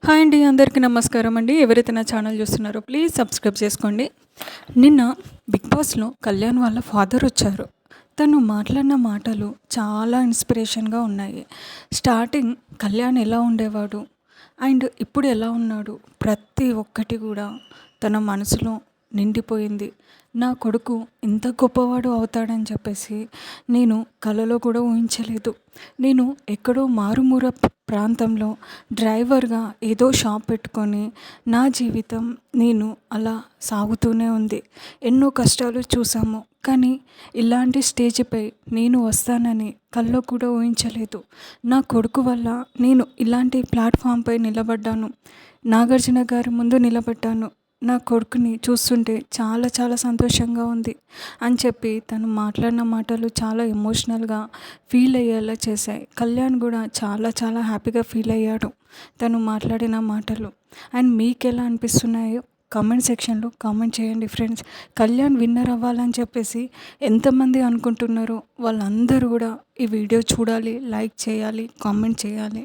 Hi అండి, అందరికీ నమస్కారం అండి. ఎవరైతే నా ఛానల్ చూస్తున్నారో ప్లీజ్ సబ్స్క్రైబ్ చేసుకోండి. నిన్న బిగ్ బాస్లో కళ్యాణ్ వాళ్ళ ఫాదర్ వచ్చారు. తను మాట్లాడిన మాటలు చాలా ఇన్స్పిరేషన్గా ఉన్నాయి. స్టార్టింగ్ కళ్యాణ్ ఎలా ఉండేవాడు అండ్ ఇప్పుడు ఎలా ఉన్నాడు, ప్రతి ఒక్కటి కూడా తన మనసులో నిండిపోయింది. నా కొడుకు ఇంత గొప్పవాడు అవుతాడని చెప్పేసి నేను కలలో కూడా ఊహించలేదు. నేను ఎక్కడో మారుమూర ప్రాంతంలో డ్రైవర్గా ఏదో షాప్ పెట్టుకొని నా జీవితం నేను అలా సాగుతూనే ఉంది. ఎన్నో కష్టాలు చూసాము, కానీ ఇలాంటి స్టేజ్పై నేను వస్తానని కల్లో కూడా ఊహించలేదు. నా కొడుకు వల్ల నేను ఇలాంటి ప్లాట్ఫామ్పై నిలబడ్డాను. నాగార్జున గారి ముందు నిలబడ్డాను. నా కొడుకుని చూస్తుంటే చాలా చాలా సంతోషంగా ఉంది అని చెప్పి తను మాట్లాడిన మాటలు చాలా ఎమోషనల్గా ఫీల్ అయ్యేలా చేశాయి. కళ్యాణ్ కూడా చాలా చాలా హ్యాపీగా ఫీల్ అయ్యాడు తను మాట్లాడిన మాటలు. అండ్ మీకు ఎలా అనిపిస్తున్నాయో కామెంట్ సెక్షన్లో కామెంట్ చేయండి ఫ్రెండ్స్. కళ్యాణ్ విన్నర్ అవ్వాలని చెప్పేసి ఎంతమంది అనుకుంటున్నారో వాళ్ళందరూ కూడా ఈ వీడియో చూడాలి, లైక్ చేయాలి, కామెంట్ చేయాలి.